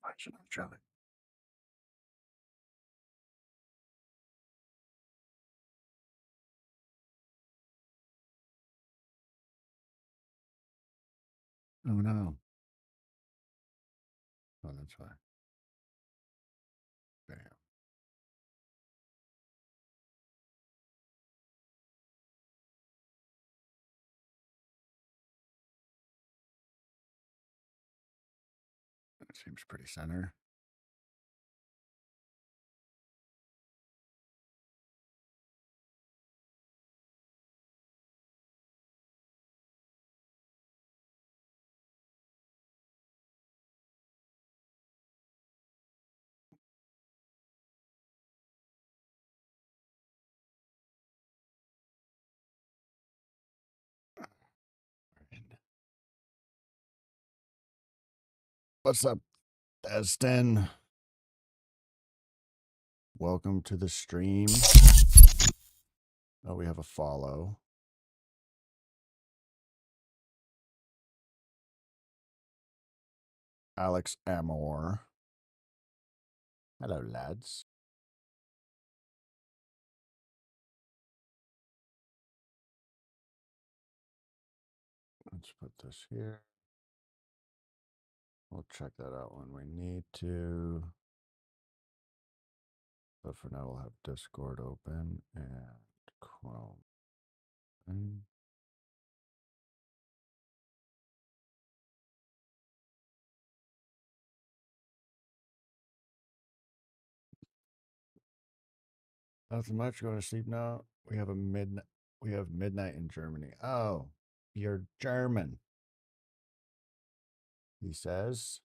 Why should I try it? Oh no. Oh, that's fine. Damn. That seems pretty center. What's up, Destin? Welcome to the stream. Oh, we have a follow. Alex Amor. Hello, lads. Let's put this here. We'll check that out when we need to. But for now, we'll have Discord open and Chrome. Nothing much. Going to sleep now. We have midnight in Germany. Oh, you're German. He says.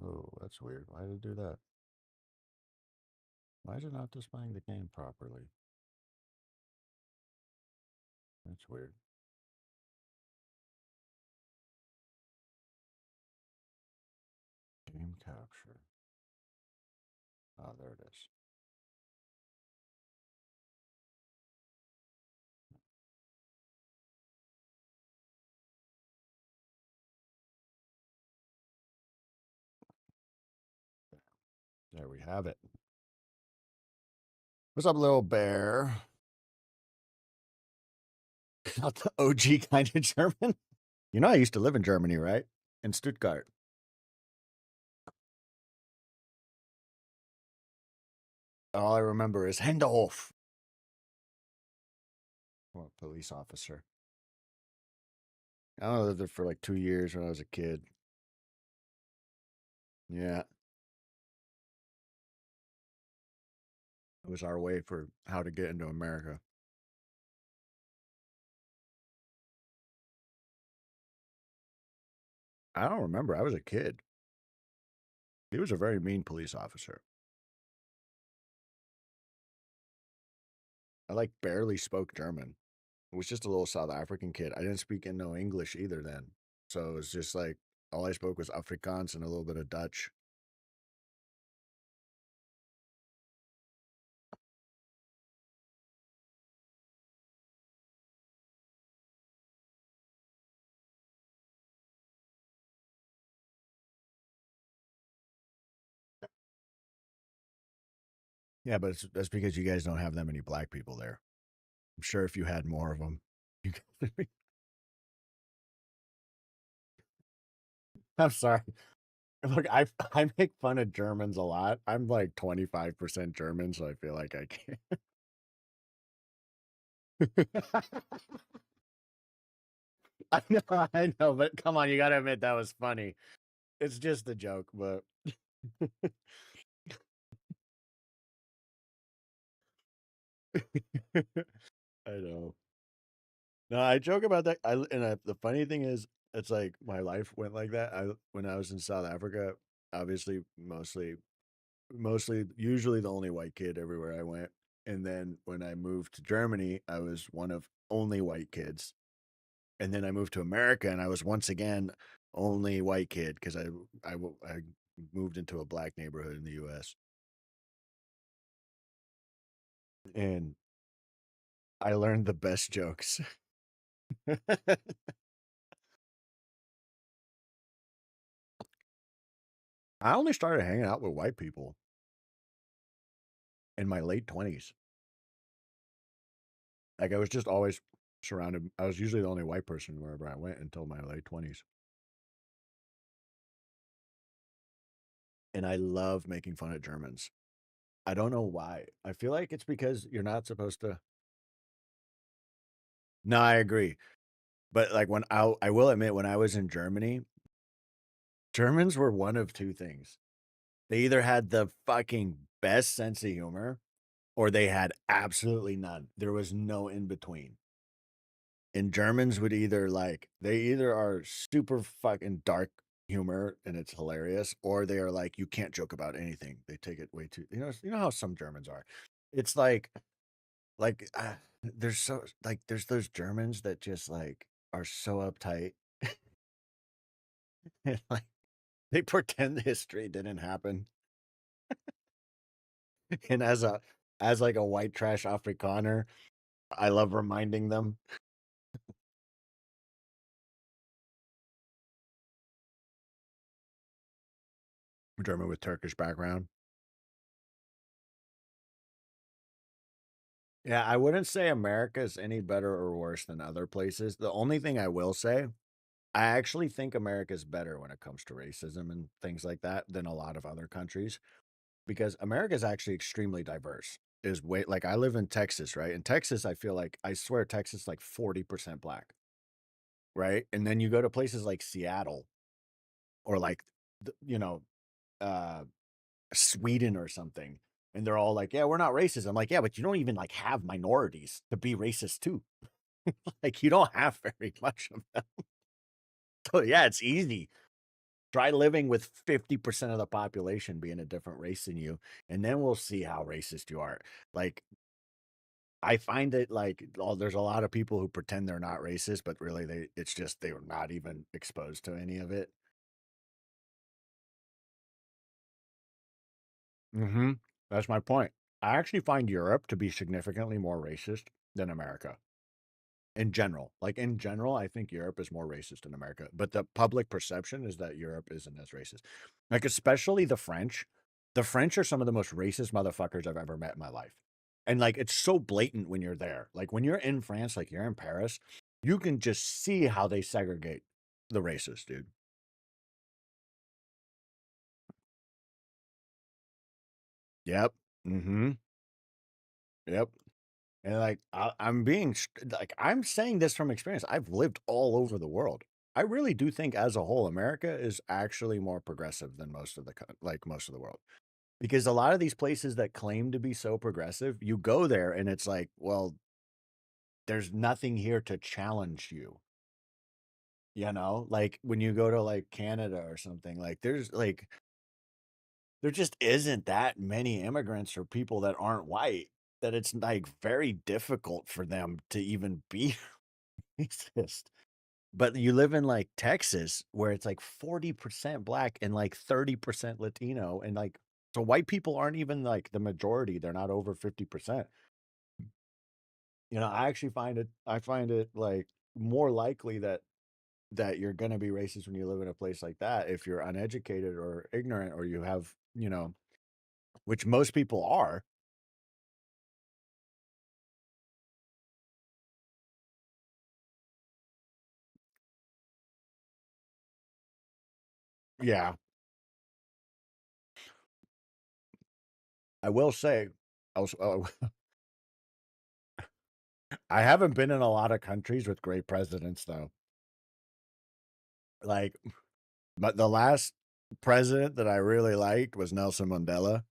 Oh, that's weird. Why did it do that? Why is it not displaying the game properly? That's weird. Game capture. Oh, there it is. There we have it. What's up, little bear? Not the OG kind of German. You know, I used to live in Germany, right? In Stuttgart. All I remember is Hände hoch. I'm a police officer. I lived there for like 2 years when I was a kid. Yeah. It was our way for how to get into America. I don't remember. I was a kid. He was a very mean police officer. I like barely spoke German. I was just a little South African kid. I didn't speak no English either then. So it was just like all I spoke was Afrikaans and a little bit of Dutch. Yeah, but that's because you guys don't have that many black people there. I'm sure if you had more of them, you could. I'm sorry. Look, I make fun of Germans a lot. I'm like 25% German, so I feel like I can't. I know, but come on, you gotta admit that was funny. It's just a joke, but I know. No, I joke about that. The funny thing is, it's like my life went like that. When I was in South Africa, obviously, mostly, usually the only white kid everywhere I went. And then when I moved to Germany, I was one of only white kids. And then I moved to America, and I was once again only white kid because I moved into a black neighborhood in the U.S. and I learned the best jokes. I only started hanging out with white people in my late 20s. Like, I was just always surrounded I was usually the only white person wherever I went until my late 20s. And I love making fun of Germans. I don't know why. I feel like it's because you're not supposed to. No, I agree. But, like, when I will admit, when I was in Germany, Germans were one of 2 things. They either had the fucking best sense of humor or they had absolutely none. There was no in between. And Germans would either like they either are super fucking dark humor and it's hilarious, or they are like, you can't joke about anything. They take it way too, you know how some Germans are. It's like there's so like there's those Germans that just like are so uptight. And, like they pretend history didn't happen. And as like a white trash Afrikaner, I love reminding them. German with Turkish background. Yeah, I wouldn't say America is any better or worse than other places. The only thing I will say, I actually think America is better when it comes to racism and things like that than a lot of other countries because America is actually extremely diverse. Is way like I live in Texas, right? In Texas, I feel like I swear Texas is like 40% black, right? And then you go to places like Seattle or like you know, uh Sweden or something, and they're all like, "Yeah, we're not racist." I'm like, "Yeah, but you don't even like have minorities to be racist too." Like, you don't have very much of them. So, yeah, it's easy. Try living with 50% of the population being a different race than you, and then we'll see how racist you are. Like, I find it like, oh, there's a lot of people who pretend they're not racist, but really it's just they were not even exposed to any of it. Mhm. That's my point. I actually find Europe to be significantly more racist than America. In general, like, in general, I think Europe is more racist than America, but the public perception is that Europe isn't as racist. Like, especially the French. The French are some of the most racist motherfuckers I've ever met in my life. And, like, it's so blatant when you're there. Like, when you're in France, like, you're in Paris, you can just see how they segregate the races, dude. Yep. Mhm. Yep. And, like, I'm being like, I'm saying this from experience. I've lived all over the world. I really do think, as a whole, America is actually more progressive than most of the like most of the world. Because a lot of these places that claim to be so progressive, you go there and it's like, well, there's nothing here to challenge you. You know, like when you go to like Canada or something, like there just isn't that many immigrants or people that aren't white that it's like very difficult for them to even be racist. But you live in, like, Texas, where it's, like, 40% Black and, like, 30% Latino, and, like so white people aren't even, like, the majority, they're not over 50%. You know, I find it, like, more likely that you're gonna be racist when you live in a place like that if you're uneducated or ignorant or you have, which most people are. Yeah. I will say, I was I haven't been in a lot of countries with great presidents, though. Like, but the last president that I really liked was Nelson Mandela,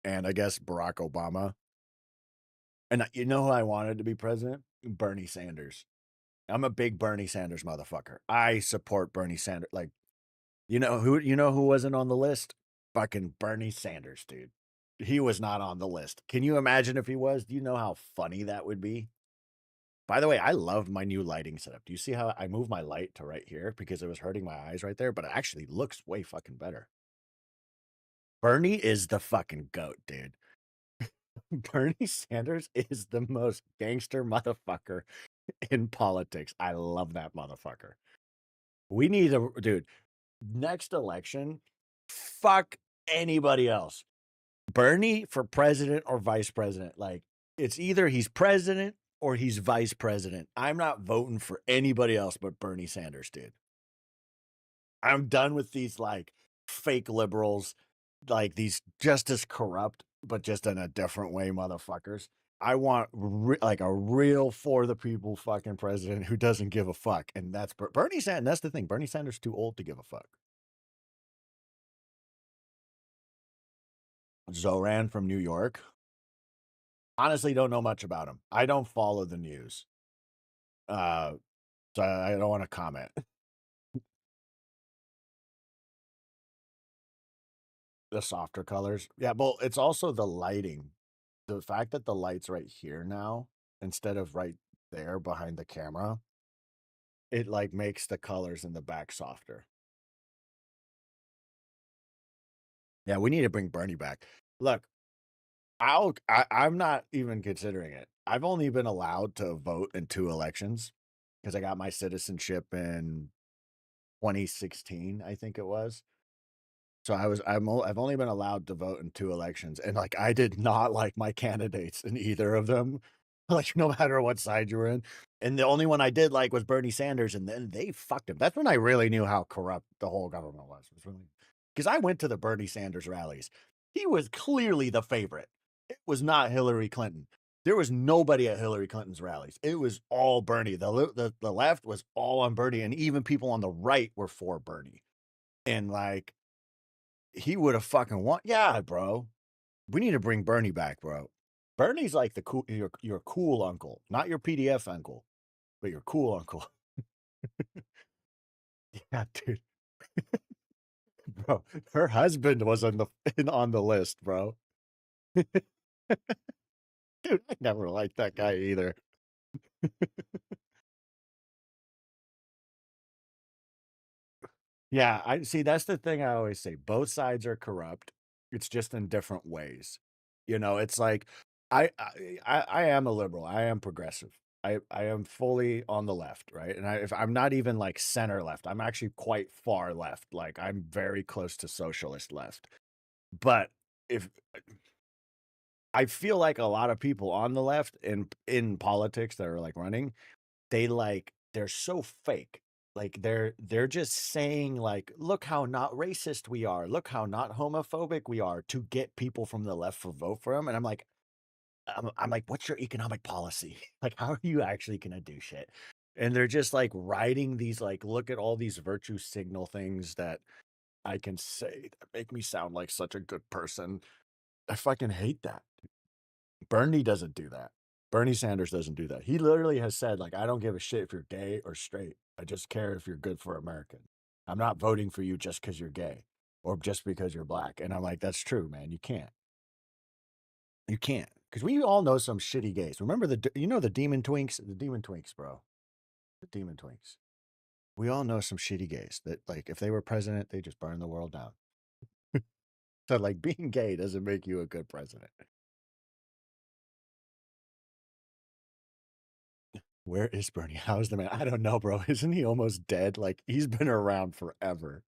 and I guess Barack Obama. And you know who I wanted to be president? Bernie Sanders. I'm a big Bernie Sanders motherfucker. I support Bernie Sanders. Like, you know who wasn't on the list? Fucking Bernie Sanders, dude. He was not on the list. Can you imagine if he was? Do you know how funny that would be? By the way, I love my new lighting setup. Do you see how I move my light to right here because it was hurting my eyes right there, but it actually looks way fucking better. Bernie is the fucking goat, dude. Bernie Sanders is the most gangster motherfucker in politics. I love that motherfucker. We need a dude. Next election, Fuck anybody else. Bernie for president or vice president. Like, it's either he's president or he's vice president. I'm not voting for anybody else but Bernie Sanders, dude. I'm done with these like fake liberals, like these just as corrupt, but just in a different way, motherfuckers. I want like a real for the people fucking president who doesn't give a fuck. And that's Bernie Sanders. That's the thing. Bernie Sanders too old to give a fuck. Zoran from New York. Honestly, don't know much about him. I don't follow the news. Uh, so I don't want to comment. The softer colors. Yeah, well, it's also the lighting. The fact that the light's right here now instead of right there behind the camera, it like makes the colors in the back softer. Yeah, we need to bring Bernie back. Look, I'm not even considering it. I've only been allowed to vote in 2 elections because I got my citizenship in 2016, I think it was. So I've only been allowed to vote in 2 elections, and, like, I did not like my candidates in either of them, like, no matter what side you were in, and the only one I did like was Bernie Sanders, and then they fucked him. That's when I really knew how corrupt the whole government was really, because I went to the Bernie Sanders rallies. He was clearly the favorite. It was not Hillary Clinton. There was nobody at Hillary Clinton's rallies. It was all Bernie. The left was all on Bernie, and even people on the right were for Bernie, and, like, he would have fucking won. Yeah, bro. We need to bring Bernie back, bro. Bernie's like the cool your cool uncle, not your PDF uncle, but your cool uncle. Yeah, dude. Bro, her husband was on the list, bro. Dude, I never liked that guy either. Yeah, I see, that's the thing I always say, both sides are corrupt, it's just in different ways. You know, it's like, I am a liberal, I am progressive. I am fully on the left, right? And if I'm not even, like, center left, I'm actually quite far left, like, I'm very close to socialist left. But if I feel like a lot of people on the left in politics that are, like, running, they're so fake. Like they're just saying like, look how not racist we are, look how not homophobic we are to get people from the left for vote for them. And I'm like, what's your economic policy? Like, how are you actually gonna do shit? And they're just like writing these like, look at all these virtue signal things that I can say that make me sound like such a good person. I fucking hate that. Bernie doesn't do that. Bernie Sanders doesn't do that. He literally has said, like, I don't give a shit if you're gay or straight. I just care if you're good for America. I'm not voting for you just because you're gay or just because you're black. And I'm like, that's true, man. You can't. You can't. Because we all know some shitty gays. Remember you know the Demon Twinks? The Demon Twinks, bro. The Demon Twinks. We all know some shitty gays that, like, if they were president, they just burn the world down. So, like, being gay doesn't make you a good president. Where is Bernie? How is the man? I don't know, bro. Isn't he almost dead? Like, he's been around forever.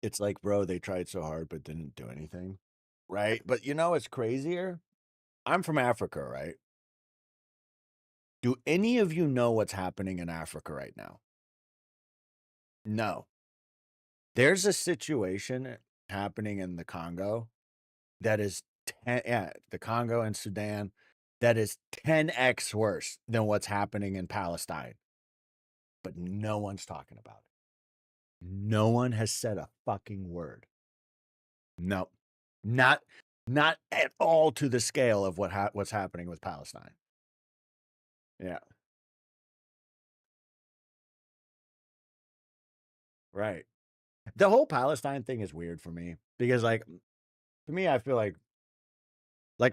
It's like, bro, they tried so hard but didn't do anything. Right? But you know what's crazier? I'm from Africa, right? Do any of you know what's happening in Africa right now? No. There's a situation happening in the Congo that is yeah, the Congo and Sudan that is 10x worse than what's happening in Palestine. But no one's talking about it. No one has said a fucking word. No. Not not at all to the scale of what's happening with Palestine. Yeah. Right. The whole Palestine thing is weird for me because like to me I feel like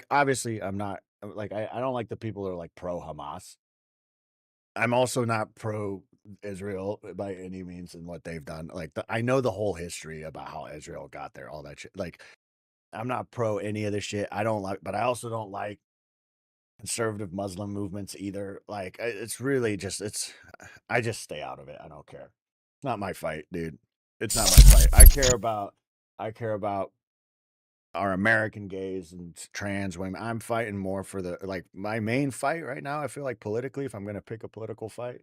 obviously I'm not like I don't like the people that are like pro Hamas. I'm also not pro Israel by any means in what they've done. Like I know the whole history about how Israel got there, all that shit. Like I'm not pro any of this shit. I don't like, but I also don't like conservative Muslim movements either. Like it's really just I just stay out of it. I don't care. It's not my fight, dude. It's not my fight. I care about our American gays and trans women. I'm fighting more for the like my main fight right now. I feel like politically, if I'm going to pick a political fight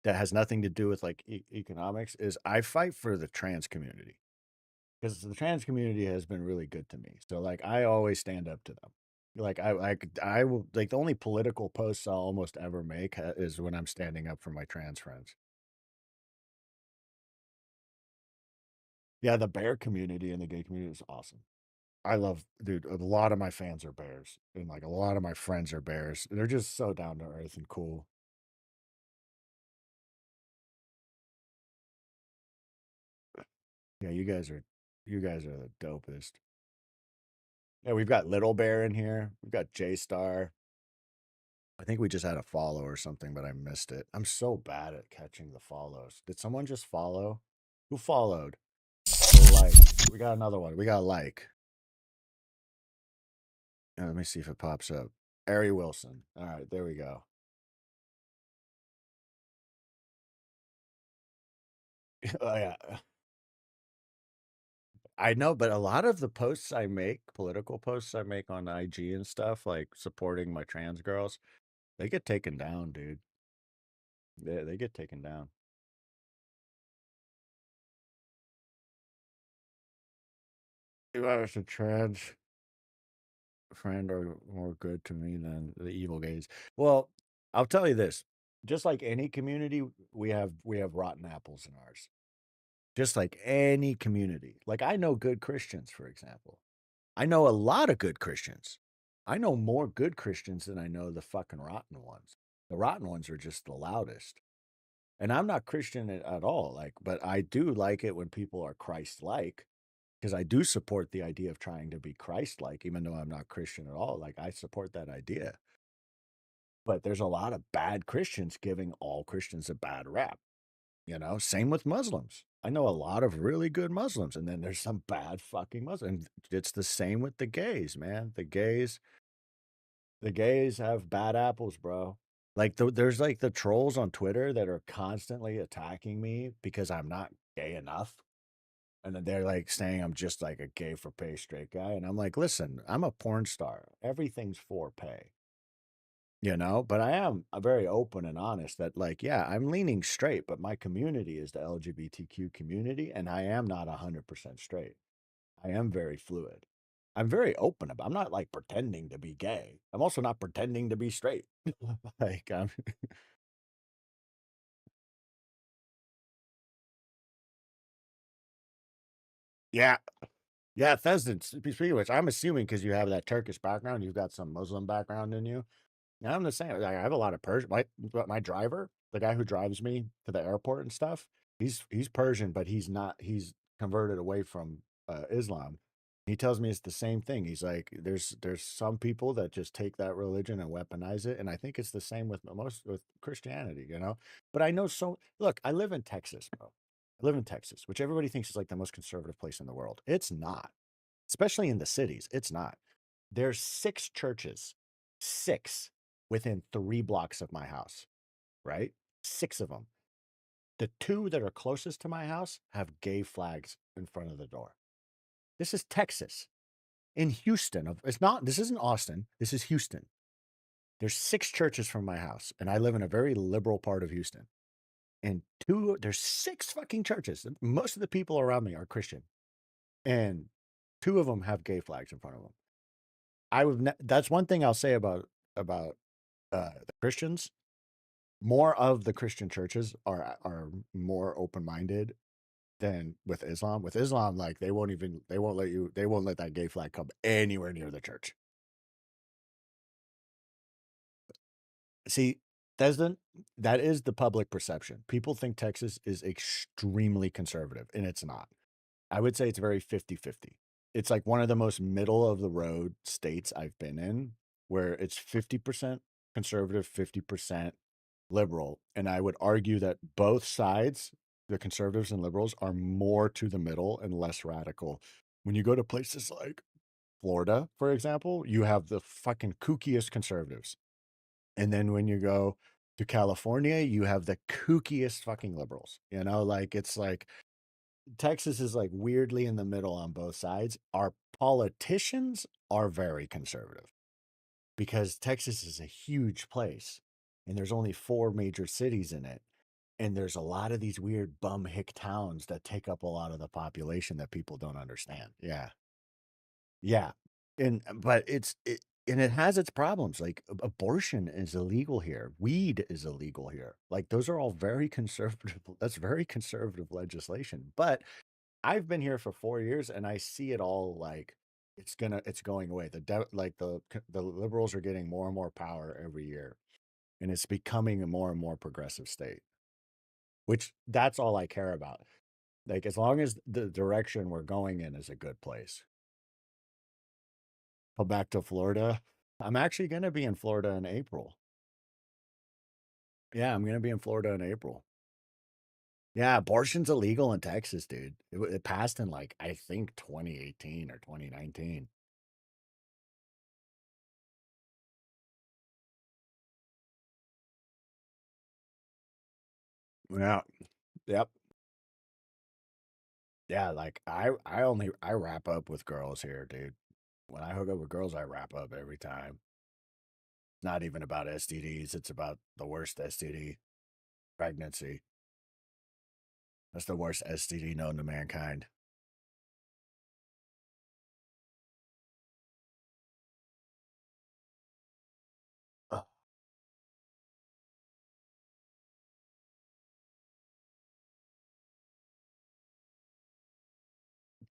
that has nothing to do with like economics, is I fight for the trans community because the trans community has been really good to me. So like I always stand up to them. Like I will like the only political posts I'll almost ever make is when I'm standing up for my trans friends. Yeah, the bear community and the gay community is awesome. I love, dude. A lot of my fans are bears, and like a lot of my friends are bears. They're just so down to earth and cool. Yeah, you guys are the dopest. Yeah, we've got Little Bear in here. We've got J Star. I think we just had a follow or something, but I missed it. I'm so bad at catching the follows. Did someone just follow? Who followed? Or like? We got another one. We got a like. Let me see if it pops up. Ari Wilson. All right, there we go. Oh yeah. I know, but a lot of the posts I make, political posts I make on IG and stuff, like supporting my trans girls, they get taken down, dude. They get taken down. If I was a trans friend are more good to me than the evil gays. Well, I'll tell you this. Just like any community, we have rotten apples in ours. Just like any community. Like I know good Christians, for example. I know a lot of good Christians. I know more good Christians than I know the fucking rotten ones. The rotten ones are just the loudest. And I'm not Christian at all, like, but I do like it when people are Christ-like because I do support the idea of trying to be Christ-like, even though I'm not Christian at all. Like, I support that idea. But there's a lot of bad Christians giving all Christians a bad rap. Same with Muslims. I know a lot of really good Muslims, and then there's some bad fucking Muslims. It's the same with the gays, man. The gays have bad apples, bro. Like there's like the trolls on Twitter that are constantly attacking me because I'm not gay enough. And then they're like saying I'm just like a gay for pay straight guy. And I'm like, listen, I'm a porn star. Everything's for pay. But I am very open and honest that like, yeah, I'm leaning straight, but my community is the LGBTQ community, and I am not 100% straight. I am very fluid. I'm very open about. I'm not like pretending to be gay. I'm also not pretending to be straight. like, yeah, yeah. Pheasants. Speaking of which, I'm assuming because you have that Turkish background, you've got some Muslim background in you. Yeah, I'm the same. Like, I have a lot of Persian. My driver, the guy who drives me to the airport and stuff, he's Persian, but he's not. He's converted away from Islam. He tells me it's the same thing. He's like, there's some people that just take that religion and weaponize it, and I think it's the same with most with Christianity. But I know so. Look, I live in Texas, bro. I live in Texas, which everybody thinks is like the most conservative place in the world. It's not, especially in the cities. It's not. There's 6 churches, 6 within 3 blocks of my house, right? 6 of them. The 2 that are closest to my house have gay flags in front of the door. This is Texas. In Houston, it's not, this isn't Austin. This is Houston. There's 6 churches from my house, and I live in a very liberal part of Houston. And there's 6 fucking churches. Most of the people around me are Christian, and 2 of them have gay flags in front of them. That's one thing I'll say about the Christians. More of the Christian churches are more open minded than with Islam. With Islam, like they won't let that gay flag come anywhere near the church. See, Desmond, that is the public perception. People think Texas is extremely conservative, and it's not. I would say it's very 50-50. It's like one of the most middle of the road states I've been in, where it's 50% conservative, 50% liberal. And I would argue that both sides, the conservatives and liberals, are more to the middle and less radical. When you go to places like Florida, for example, you have the fucking kookiest conservatives. And then when you go to California, you have the kookiest fucking liberals. You know, like it's like Texas is like weirdly in the middle on both sides. Our politicians are very conservative because Texas is a huge place and there's only four major cities in it. And there's a lot of these weird bum hick towns that take up a lot of the population that people don't understand. Yeah. Yeah. And but and it has its problems. Like abortion is illegal here. Weed is illegal here. Like those are all very conservative. That's very conservative legislation. But I've been here for 4 years and I see it all like it's going away. Like the liberals are getting more and more power every year, and it's becoming a more and more progressive state. Which that's all I care about. Like as long as the direction we're going in is a good place. Go back to Florida. I'm actually going to be in Florida in April. Yeah, I'm going to be in Florida in April. Yeah, abortion's illegal in Texas, dude. It passed in like I think 2018 or 2019. Yeah. Yep. Yeah, like I wrap up with girls here, dude. When I hook up with girls, I wrap up every time. Not even about STDs, it's about the worst STD, pregnancy. That's the worst STD known to mankind. Oh,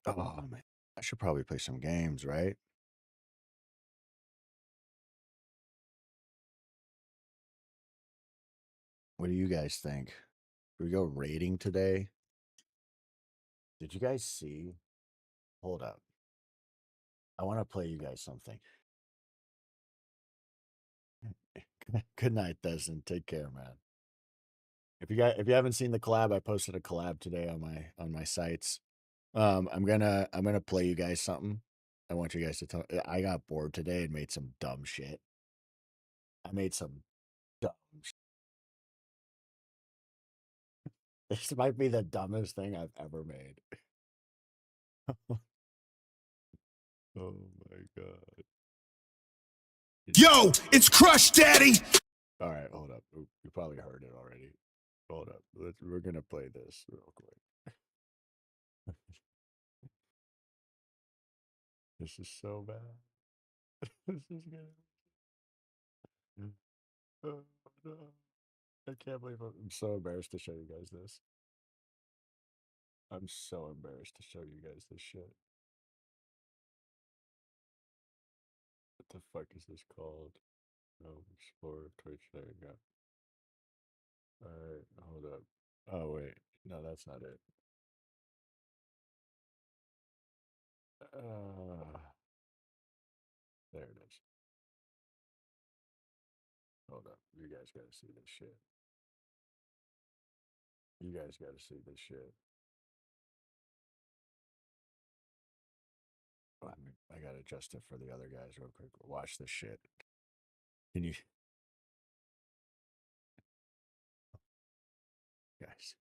oh man. I should probably play some games, right? What do you guys think? Should we go raiding today? Did you guys see? Hold up. I want to play you guys something. Good night, Desmond. Take care, man. If you haven't seen the collab, I posted a collab today on my sites. I'm gonna play you guys something. I want you guys to tell. I got bored today and made some dumb shit. I made some dumb. This might be the dumbest thing I've ever made. Oh my god. Yo, it's Crush Daddy. All right, hold up. You probably heard it already. Hold up. We're gonna play this real quick. This is so bad. This is gonna. Oh no! I can't believe I'm so embarrassed to show you guys this. I'm so embarrassed to show you guys this shit. What the fuck is this called? Oh, Explorer Twitch. There you go. All right, hold up. Oh wait, no, that's not it. Uh, there it is. Hold up. You guys gotta see this shit. You guys gotta see this shit. Oh, I gotta adjust it for the other guys real quick. Watch this shit. Can you guys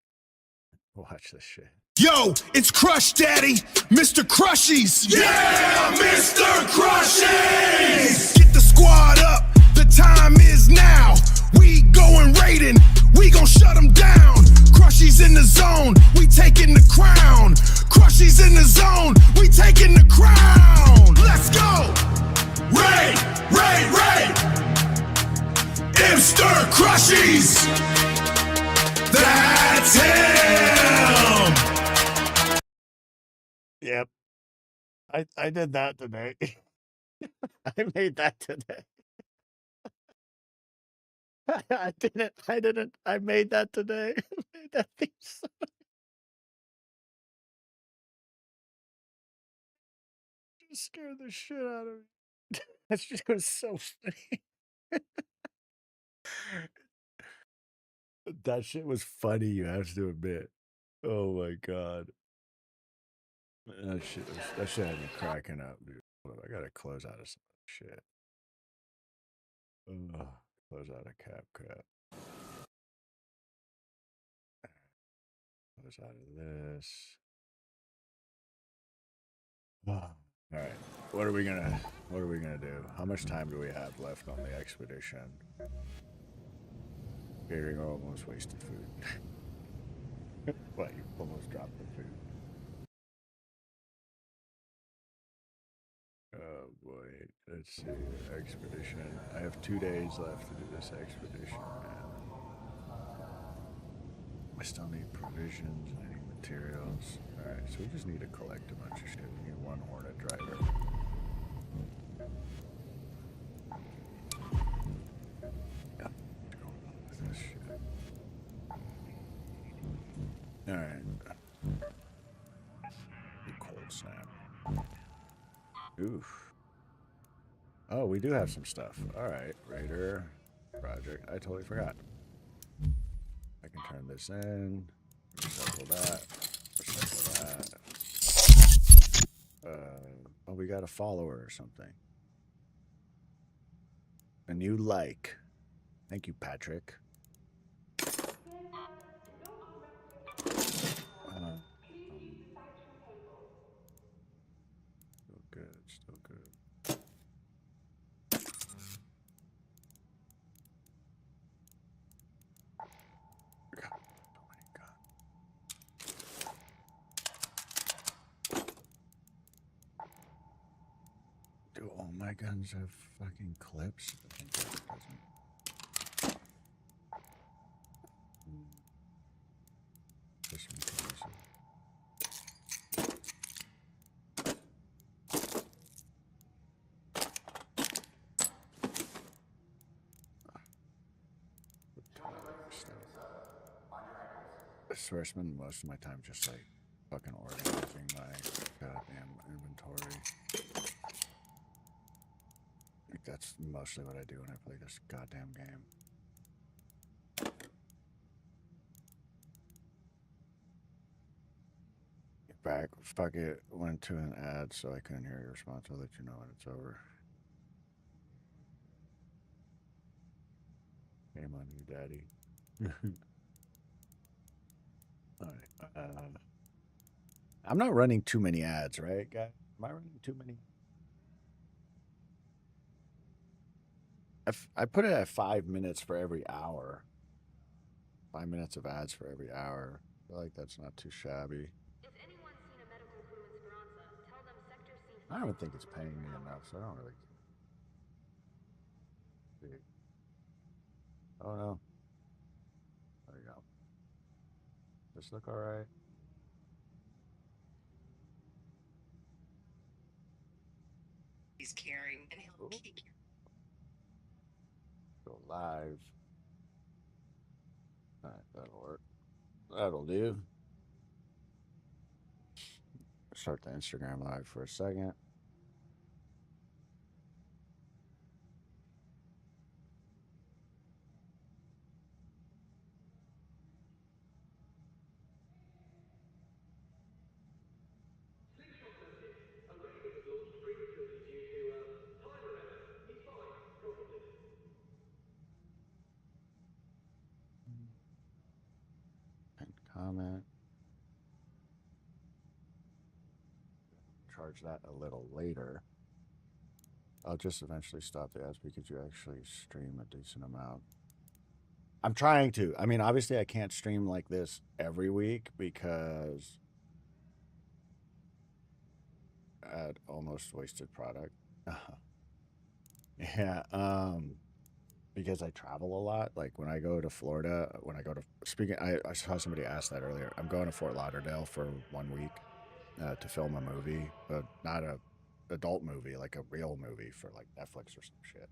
watch this shit? Yo, it's Crush Daddy, Mr. Crushies. Yeah, Mr. Crushies. Get the squad up. The time is now. We going raiding. We gon' shut them down. Crushies in the zone. We taking the crown. Crushies in the zone. We taking the crown. Let's go. Raid, raid, raid. Mr. Crushies. That's him. Yep. I did that today. I made that today. I didn't. I made that today. I made that theme song. Just scared the shit out of me. That shit was so funny. That shit was funny, you have to admit. Oh my god. That shit had me cracking up, dude. Hold up, I gotta close out of some shit. Ugh. Close out of CapCut. Close out of this. All right. What are we gonna do? How much time do we have left on the expedition? Catering almost wasted food. What, you almost dropped the food? Oh boy. Let's see. Expedition. I have 2 days left to do this expedition, man. I still need provisions, I need materials. Alright, so we just need to collect a bunch of shit. We need one Hornet driver. Yeah, what's going on with this shit? Alright. Cold snap. Oof. Oh, we do have some stuff. Alright, Raider project. I totally forgot. I can turn this in. Recycle that. Recycle that. Oh, we got a follower or something. A new like. Thank you, Patrick. Still good, still good. God, oh my God. Do all my guns have fucking clips? I think that doesn't. This one can use it. I swear I spend most of my time just like fucking organizing my goddamn inventory. Like that's mostly what I do when I play this goddamn game. Back, fuck it, went to an ad so I couldn't hear your response. I'll let you know when it's over. Shame on you, daddy. Alright, I'm not running too many ads, right, guys? Am I running too many? I put it at 5 minutes for every hour. 5 minutes of ads for every hour. I feel like that's not too shabby. If anyone's seen a medical crew in Speranza, tell them Sector C. I don't even think it's paying me enough, so I don't really care. Oh no. There you go. This look alright? He's caring and he'll keep you. Go live. Alright, that'll work. That'll do. Start the Instagram live for a second. And comment. Charge that a little later. I'll just eventually stop the ads because you actually stream a decent amount. I'm trying to. I mean, obviously, I can't stream like this every week because ad almost wasted product. Yeah, because I travel a lot. Like when I go to Florida, when I go to speaking, I saw somebody ask that earlier. I'm going to Fort Lauderdale for 1 week to film a movie, but not a adult movie, like a real movie for like Netflix or some shit.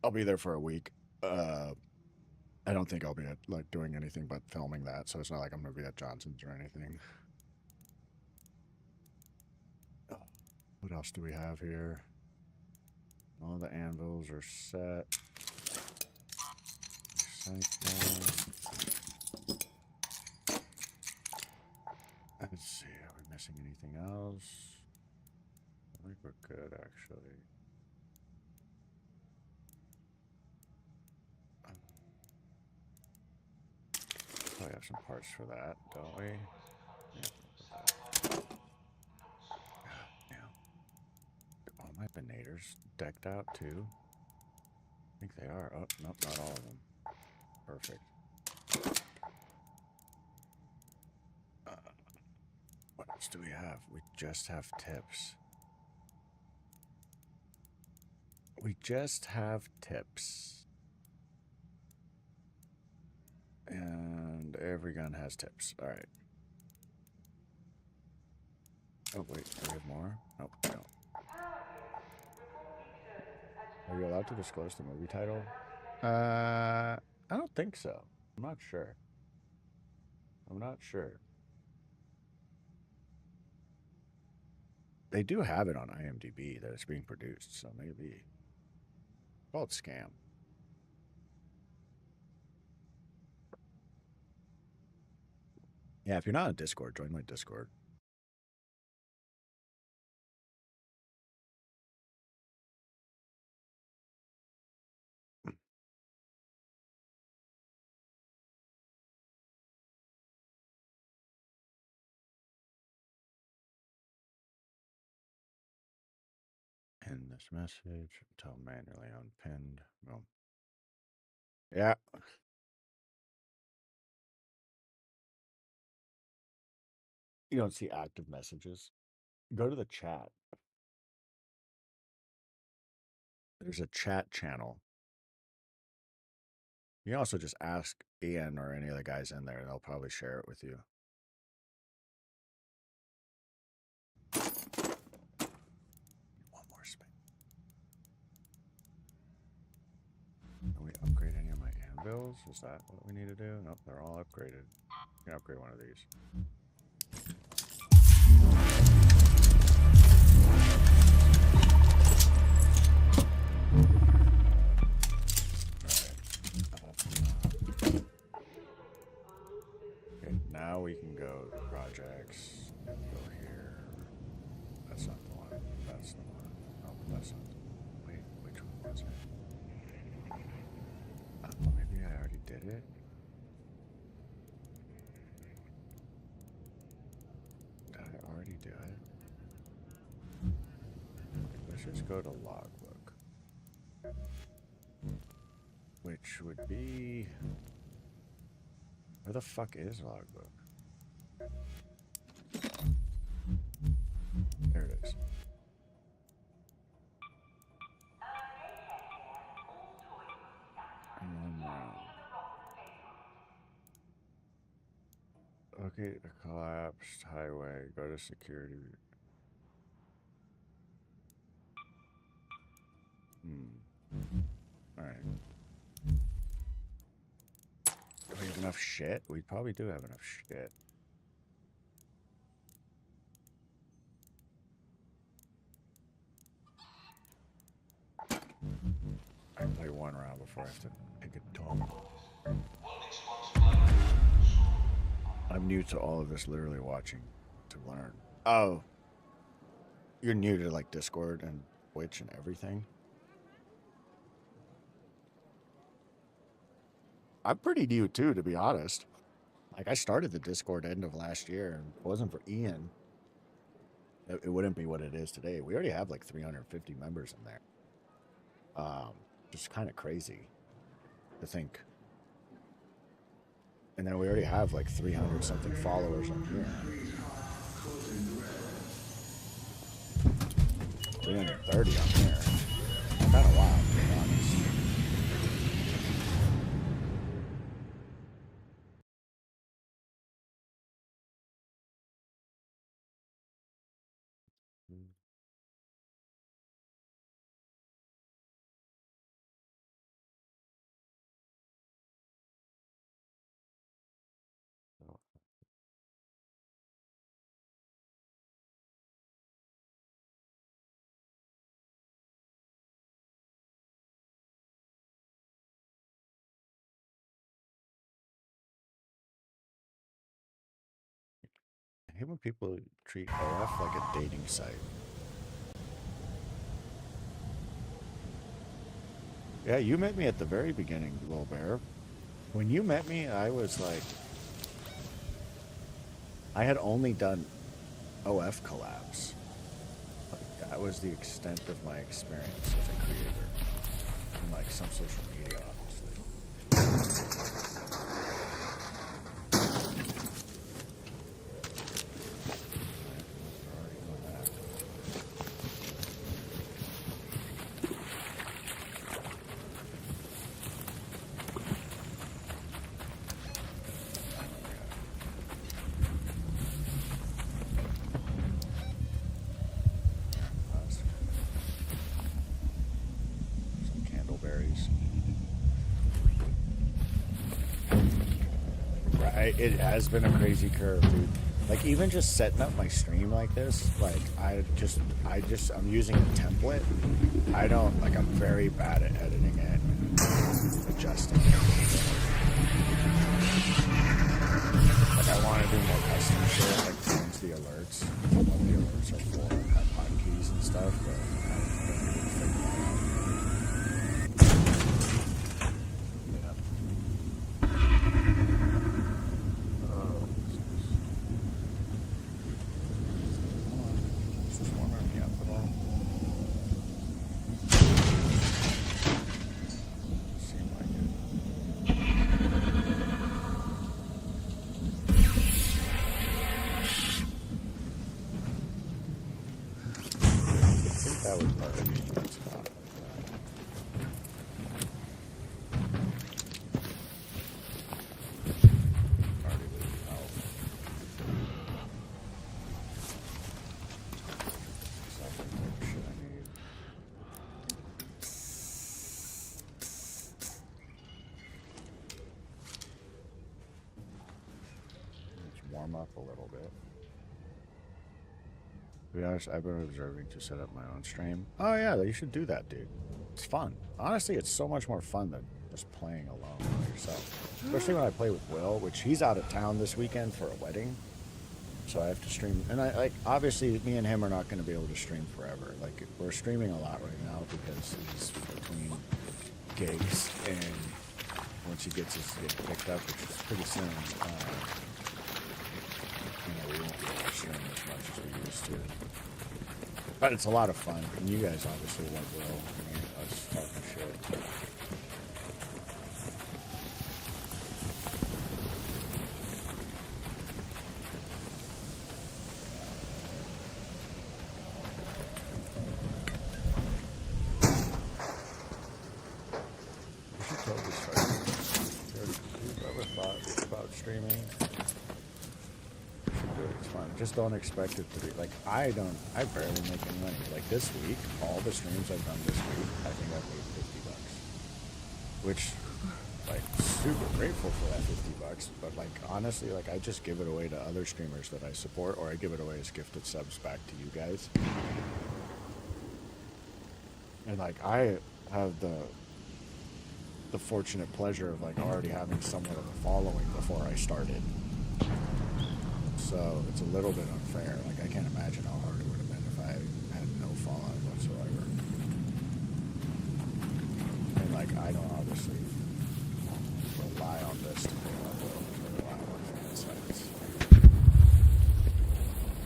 I'll be there for a week. I don't think I'll be like doing anything but filming that, so it's not like I'm gonna be at Johnson's or anything. What else do we have here? All the anvils are set. Let's see, are we missing anything else? I think we're good, actually. have some parts for that, don't we? Yeah, damn. Are all my Benators decked out too? I think they are. Oh, nope, not all of them. Perfect. What else do we have? We just have tips. We just have tips. And every gun has tips. Alright. Oh, wait. Do we have more? Nope, we don't. Are you allowed to disclose the movie title? I don't think so. I'm not sure. I'm not sure. They do have it on IMDb that it's being produced, so maybe. Called Scam. Yeah, if you're not on Discord, join my Discord. Pin this message until manually unpinned. Boom. Yeah. You don't see active messages. Go to the chat. There's a chat channel. You can also just ask Ian or any of the guys in there. They'll probably share it with you. One more spin. Can we upgrade any of my anvils? Is that what we need to do? Nope, they're all upgraded. You can upgrade one of these. Okay, now we can go to projects and go here. That's not the one. That's the one. Oh, that's not the one. Wait, which one was it? Maybe I already did it. Did I already do it? Let's just go to logbook. Which would be... Where the fuck is logbook? There it is. And one round. Okay, a collapsed highway. Go to security. Alright. Do we have enough shit? We probably do have enough shit. I can play one round before I have to pick a dome. I'm new to all of this, literally watching to learn. Oh. You're new to like Discord and Twitch and everything? I'm pretty new too, to be honest. Like I started the Discord end of last year, and if it wasn't for Ian, it wouldn't be what it is today. We already have like 350 members in there. Just kind of crazy to think. And then we already have like 300 something followers on here. 330 on here. Kind of wild, to be honest. I hate when people treat AF like a dating site. Yeah, you met me at the very beginning, Little Bear. When you met me, I was like I had only done OF collabs. Like, that was the extent of my experience as a creator in like some social media, obviously. Some candleberries. Right, it has been a crazy curve, dude. Like even just setting up my stream like this, like I'm using a template. I'm very bad at editing it and adjusting it. Like I want to do more custom shit, like change the alerts, what the alerts are for, and have hotkeys and stuff, but I don't even figure that out. That was part of the good spot. Already leaving out. Exactly what shit I need. Let's warm up a little bit. To be honest, I've been observing to set up my own stream. Oh yeah, you should do that, dude. It's fun. Honestly, it's so much more fun than just playing alone by yourself. Especially when I play with Will, which he's out of town this weekend for a wedding. So I have to stream. And obviously, me and him are not going to be able to stream forever. Like, we're streaming a lot right now because he's between gigs. And once he gets his gig picked up, which is pretty soon, we won't be able to stream as much as we used to. But it's a lot of fun. And you guys obviously won't will. I mean, us talking shit. We should totally start. Who've ever thought about streaming? It's fun. Just don't expect it to be like I barely make any money. Like this week, all the streams I've done this week, I think I've made $50. Which, like, super grateful for that $50. But like honestly, like I just give it away to other streamers that I support, or I give it away as gifted subs back to you guys. And like I have the fortunate pleasure of like already having somewhat of a following before I started. So it's a little bit unfair. Like I can't imagine how hard it would have been if I had no following whatsoever. And like I don't obviously rely on this to be able to rely on my fan sites.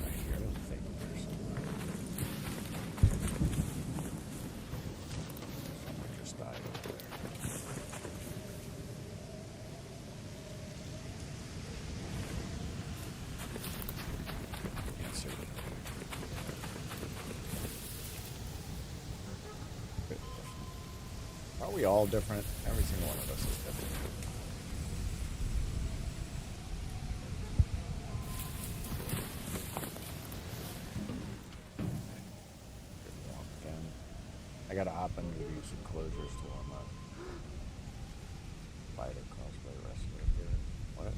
I hear the thing there somewhere. Someone just died over there. Are we all different? Every single one of us is different. I gotta hop into these enclosures to warm up. Fighter cosplay wrestler here. What?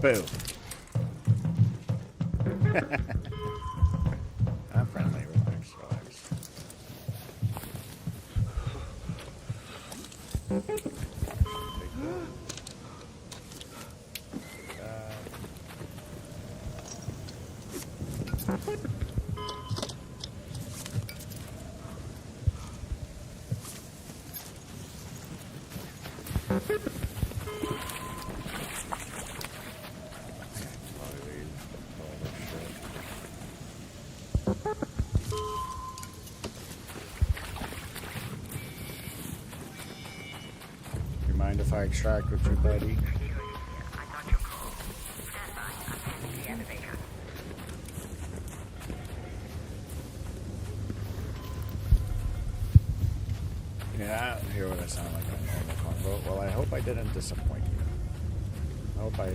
Boo. I'm friendly, relax, relax. You mind if I extract with you, buddy? Yeah, I hear what I sound like on normal convo. Well, I hope I didn't disappoint you. I hope I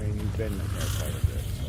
mean, you've been here quite a bit, so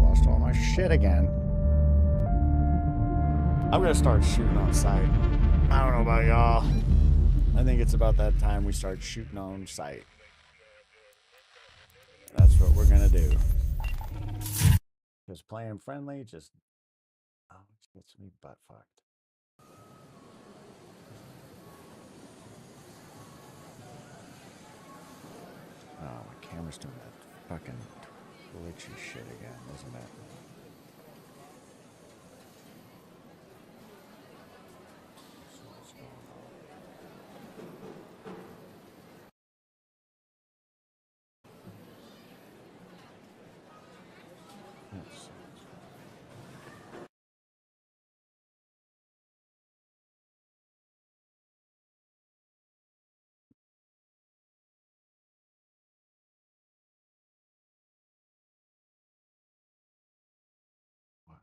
lost all my shit again. I'm gonna start shooting on sight. I don't know about y'all. I think it's about that time we start shooting on sight. That's what we're gonna do. Just playing friendly, just gets me butt fucked. Oh, my camera's doing that fucking glitchy shit again, isn't it? Let's see. What?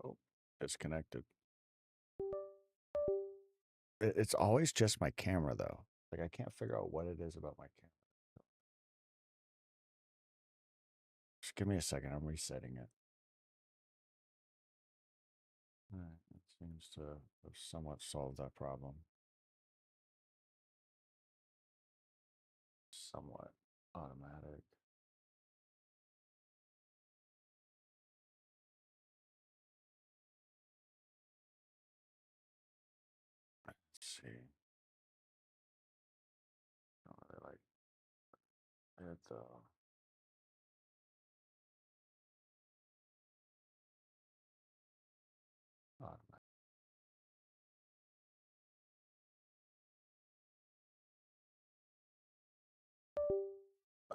Oh, disconnected. It's always just my camera, though. Like, I can't figure out what it is about my camera. Just give me a second. I'm resetting it. All right, it seems to have somewhat solved that problem. Somewhat automatic. Let's see. Don't really like it though. Automatic.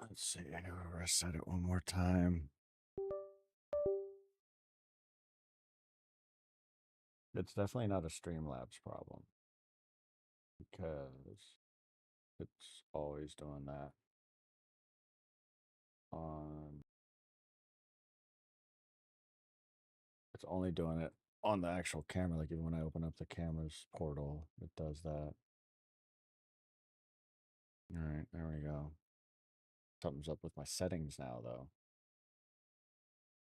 Let's see. I gotta reset it one more time. It's definitely not a Streamlabs problem because it's always doing that on. It's only doing it on the actual camera. Like even when I open up the camera's portal, it does that. All right, there we go. Something's up with my settings now, though.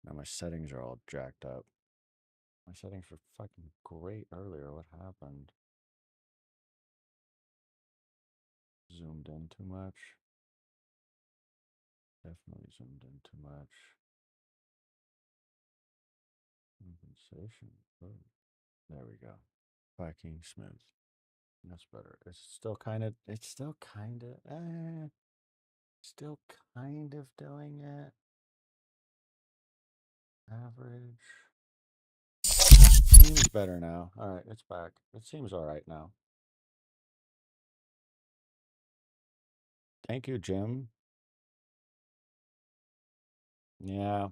Now my settings are all jacked up. My settings were fucking great earlier. What happened? Zoomed in too much. Definitely zoomed in too much. Compensation. Oh, there we go. Fucking smooth. That's better. It's still kind of still kind of doing it. Average. seems better now. All right, it's back. It seems all right now. Thank you, Jim. Yeah.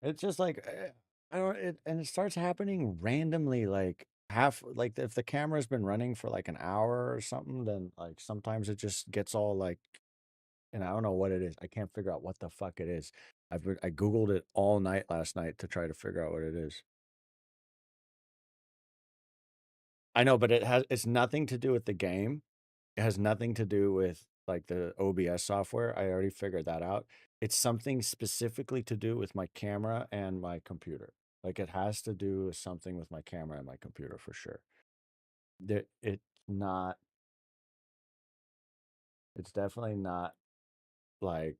It's just like I don't it and it starts happening randomly like like if the camera's been running for like an hour or something, then like sometimes it just gets all like and I don't know what it is. I can't figure out what the fuck it is. I Googled it all night last night to try to figure out what it is. I know, but it's nothing to do with the game. It has nothing to do with like the OBS software. I already figured that out. It's something specifically to do with my camera and my computer. Like it has to do with something with my camera and my computer for sure. It's not, it's definitely not like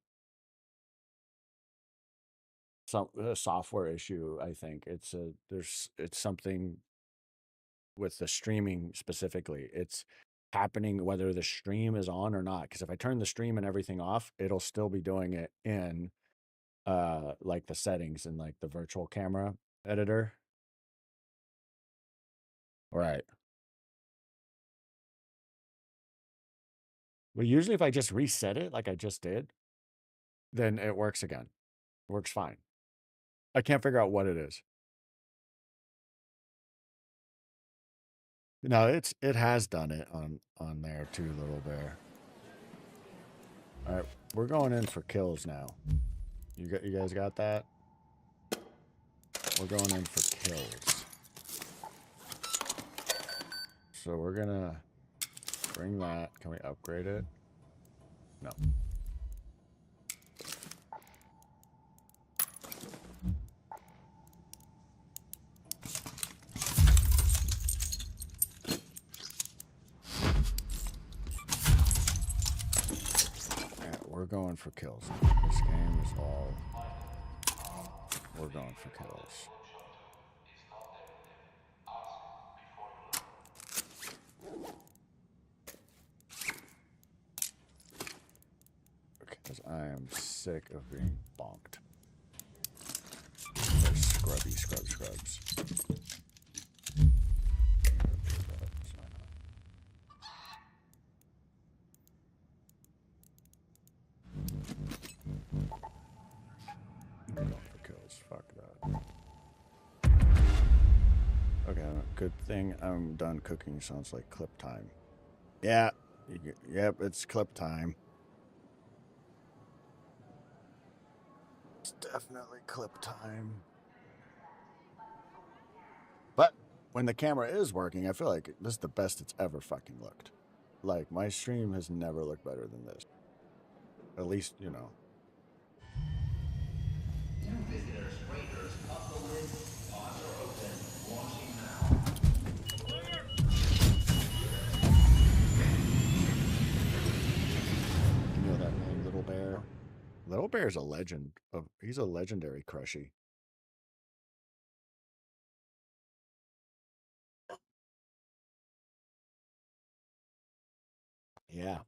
a software issue. I think it's something with the streaming specifically. It's happening whether the stream is on or not. Because if I turn the stream and everything off, it'll still be doing it in like the settings in like the virtual camera editor. Right. But usually if I just reset it like I just did, then it works again. It works fine. I can't figure out what it is. No, it has done it on there too, Little Bear. All right, we're going in for kills now. You guys got that? We're going in for kills. So we're gonna bring that. Can we upgrade it? No. We're going for kills. This game is all. We're going for kills. Because I am sick of being bonked. There's scrubs. Fuck that. Okay, good thing I'm done cooking. Sounds like clip time. Yeah, yep, it's clip time. It's definitely clip time. But when the camera is working, I feel like this is the best it's ever fucking looked. Like, my stream has never looked better than this. At least, you know. New visitors, waiters, up the lid, pods are open, launching now. You know that name, Little Bear? Little Bear's a legend. He's a legendary Crushy. Yeah.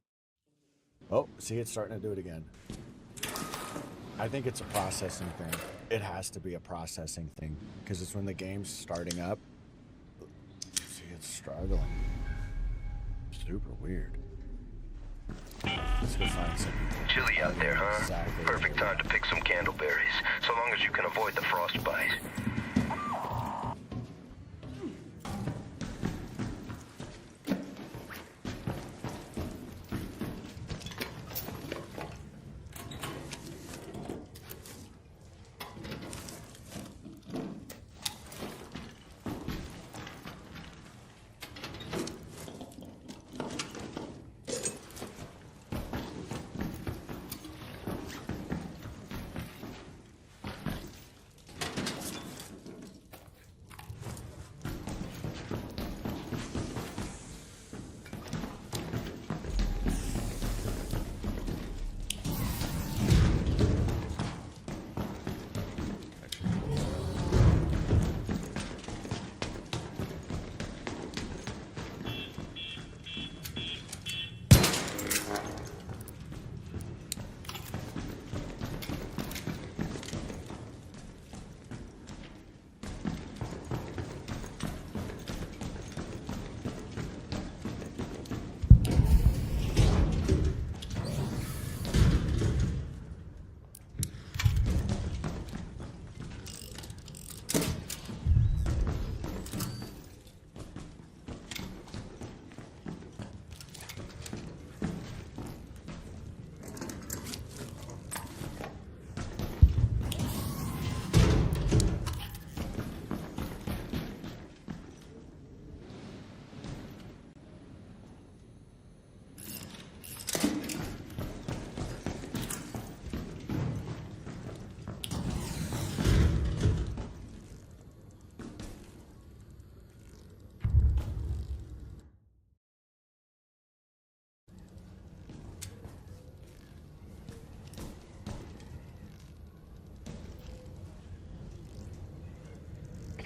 Oh, see, it's starting to do it again. I think it's a processing thing. It has to be a processing thing because it's when the game's starting up. See, it's struggling. Super weird. Let's go find some. Chilly out there, huh? Exactly. Perfect time to pick some candleberries, so long as you can avoid the frostbite.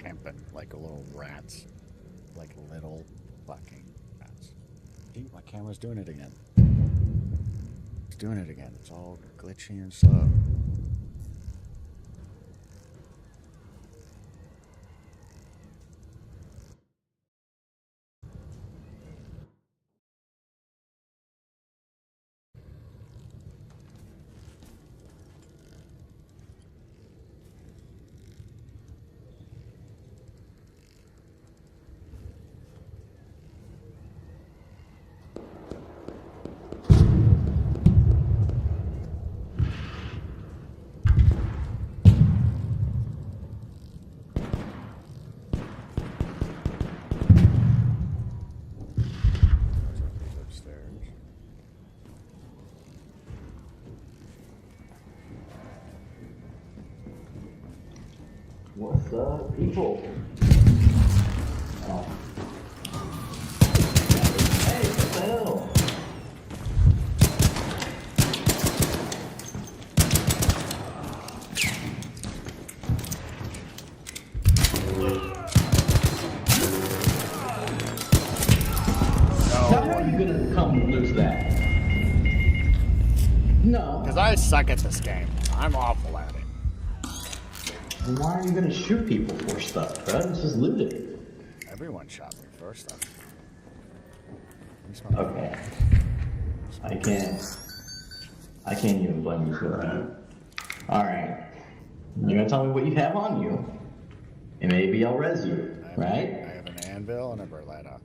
pimping like little rats. Like little fucking rats. See, my camera's doing it again. It's doing it again. It's all glitchy and slow. What's up, people? Oh. Hey, what the hell? Now, how are you gonna come and lose that? No. Because I suck at this game. I'm awful at it. Why are you gonna shoot people for stuff, bro? It's just looted. Everyone shot me first, though. Okay. I can't even blame you for that. Alright. You're gonna tell me what you have on you, and maybe I'll res you, right? I have an anvil and a Berletta.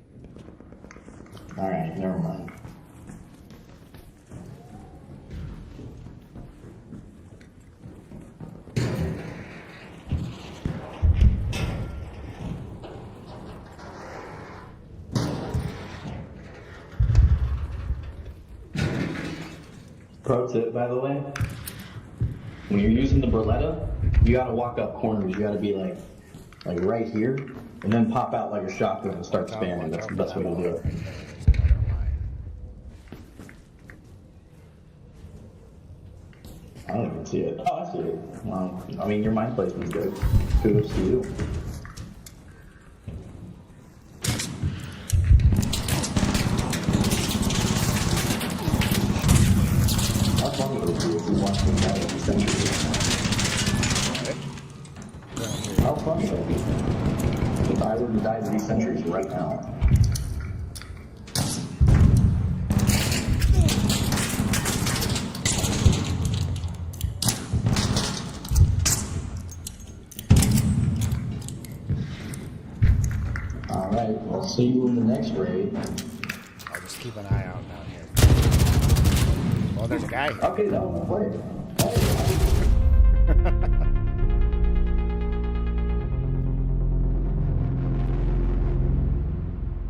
Alright, never mind. Pro tip, by the way, when you're using the Berletta, you gotta walk up corners. You gotta be like right here, and then pop out like a shotgun and start spamming. That's the best way to do it. I don't even see it. Oh, I see it. I mean, your mind placement's good. Kudos to you. How funny would it be if we watched them die every century? How funny would it be if I were to die to these centuries right now? Alright, I'll see you in the next raid. I'll just keep an eye out down here. Oh, there's a guy here. Okay, that one play.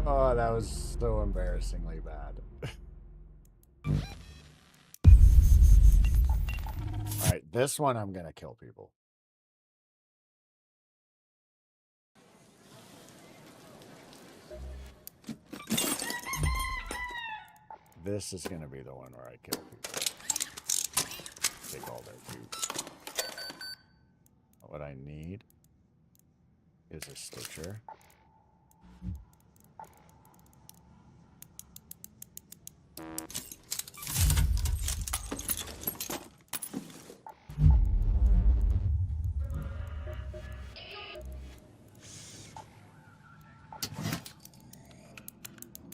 Oh, that was so embarrassingly bad. Alright, this one I'm gonna kill people. This is gonna be the one where I kill people. Take all their food. What I need is a Stitcher.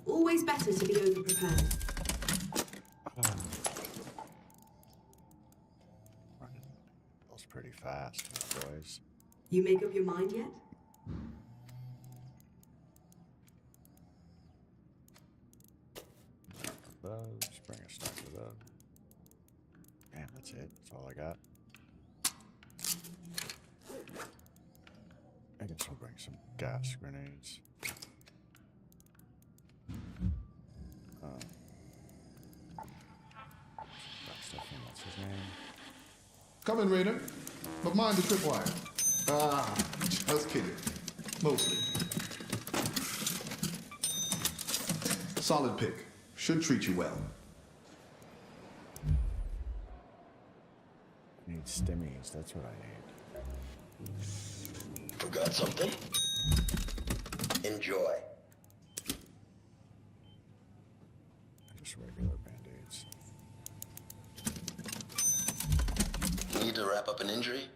Always better to be over-prepared. Goes pretty fast, boys. You make up your mind yet? Those, bring a stack of those. Damn, that's it. That's all I got. I guess I'll bring some gas grenades. What's his name? Come in, Raider. But mind the tripwire. Ah, just kidding. Mostly. Solid pick. Should treat you well. I need stimmies. That's what I need. Forgot something? Enjoy. Just regular band-aids. Need to wrap up an injury?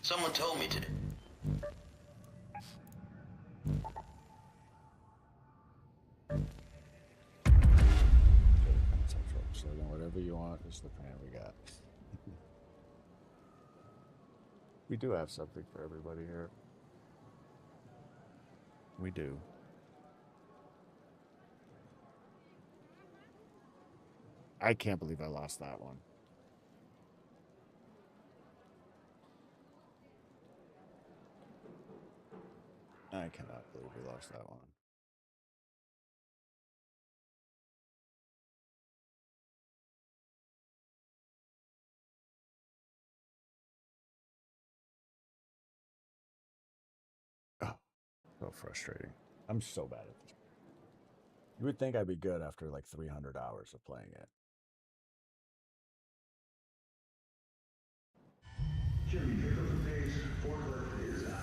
Someone told me to. So then whatever you want is the plan we got. We do have something for everybody here. We do. I can't believe I lost that one. I cannot believe we lost that one. Oh, so frustrating. I'm so bad at this. You would think I'd be good after like 300 hours of playing it. Jimmy, pick up the pace. Forklift is out.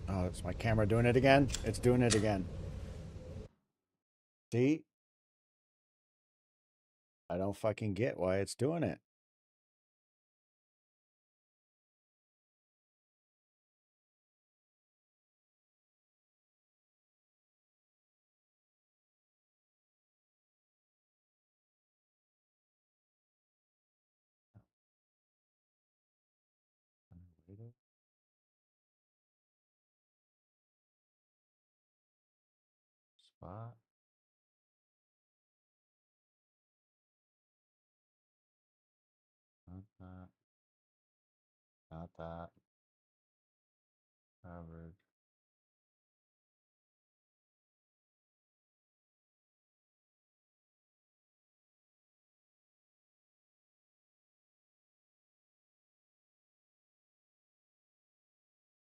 Oh, it's my camera doing it again? It's doing it again. See? I don't fucking get why it's doing it. Spot. Not that. Not that. Average.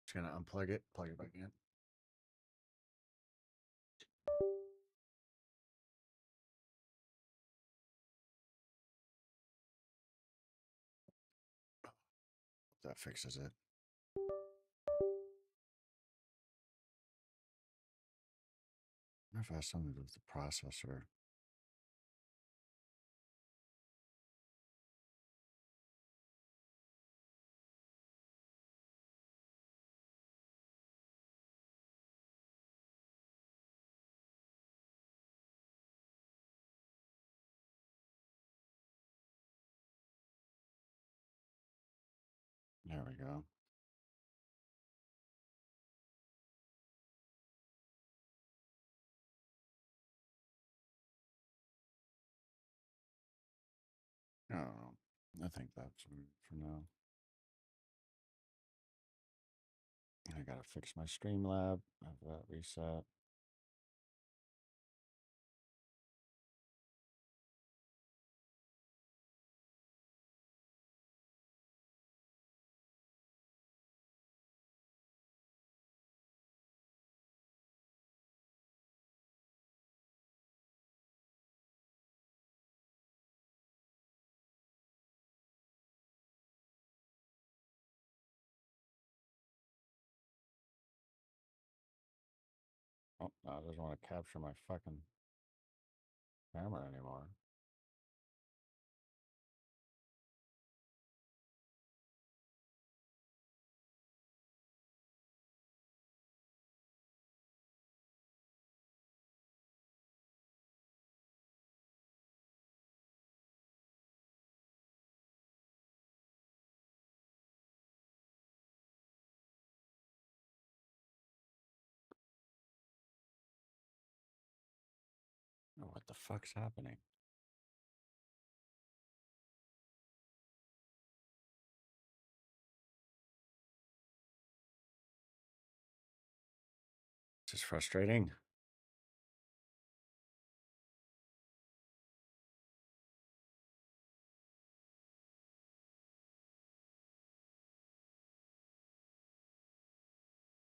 Just gonna unplug it, plug it back in. That fixes it. I wonder if it has something to do with the processor. There we go. Oh, I think that's for now. I gotta fix my Streamlab. Have that reset. Oh, no, it doesn't want to capture my fucking camera anymore. Oh, what the fuck's happening? just frustrating.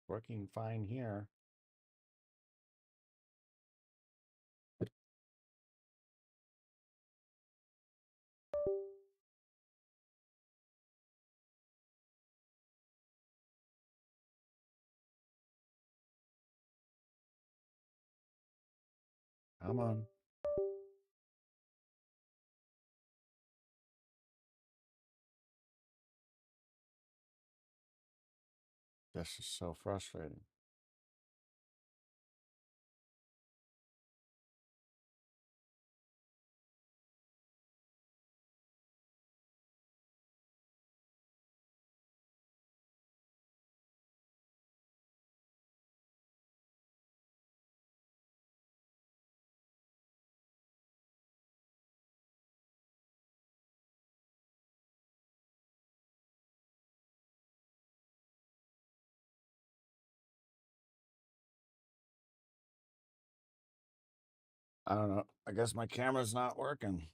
Working fine here. Come on. This is so frustrating. I don't know. I guess my camera's not working.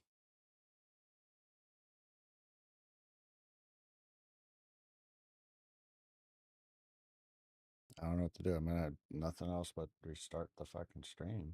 I don't know what to do. I'm gonna have nothing else but restart the fucking stream.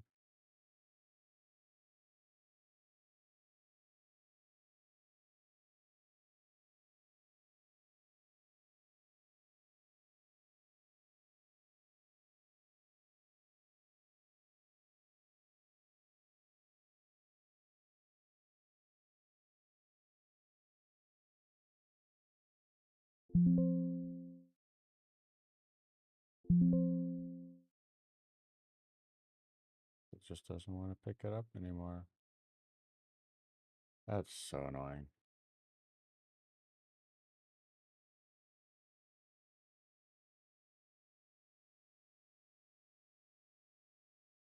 It just doesn't want to pick it up anymore. That's so annoying.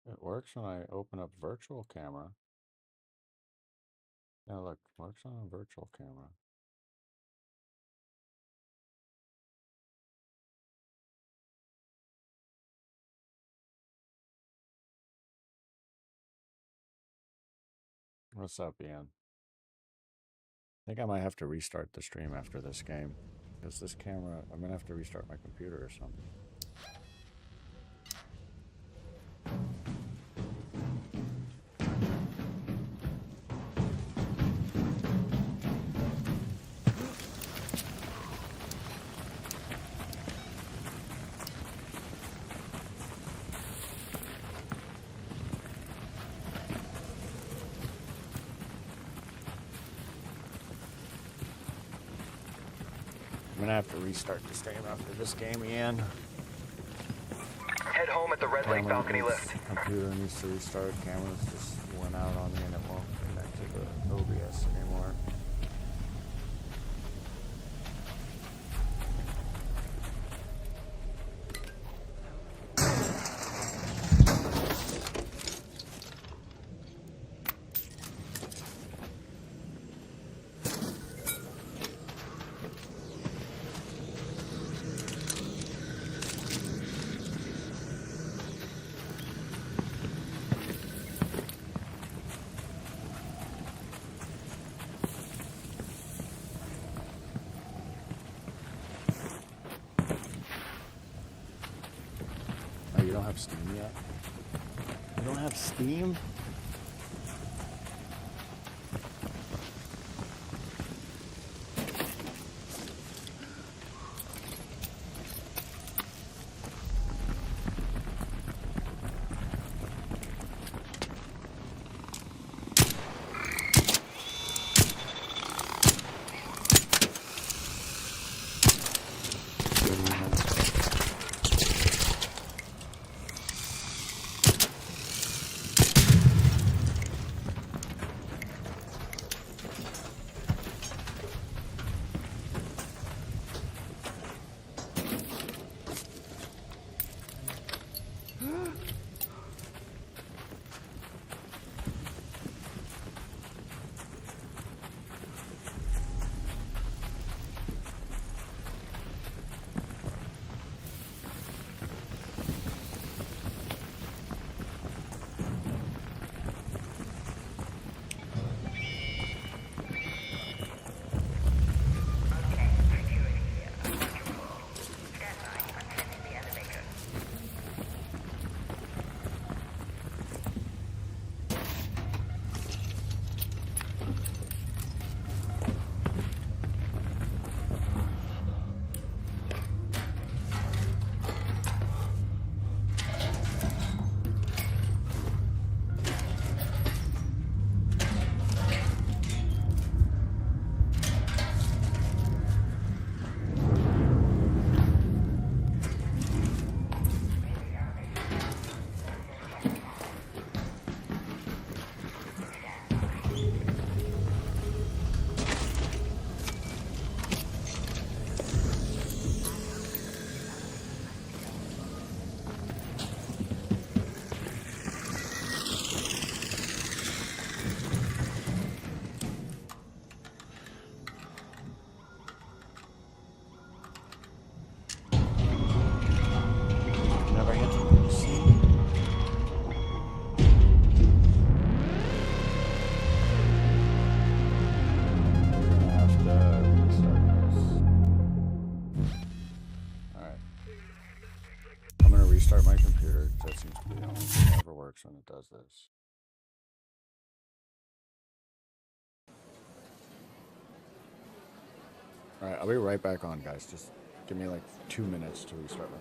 It works when I open up virtual camera. Yeah, look, works on a virtual camera. What's up, Ian? I think I might have to restart the stream after this game. Because this camera, I'm gonna have to restart my computer or something. I'm gonna have to restart the stream after this game, Ian. Head home at the Red Lake balcony lift. Computer needs to restart. Cameras just went out on me and it won't connect to the OBS anymore. You don't have Steam yet? You don't have Steam? I'm gonna restart my computer. That seems to be the only thing that ever works when it does this. Alright, I'll be right back on, guys. Just give me like 2 minutes to restart my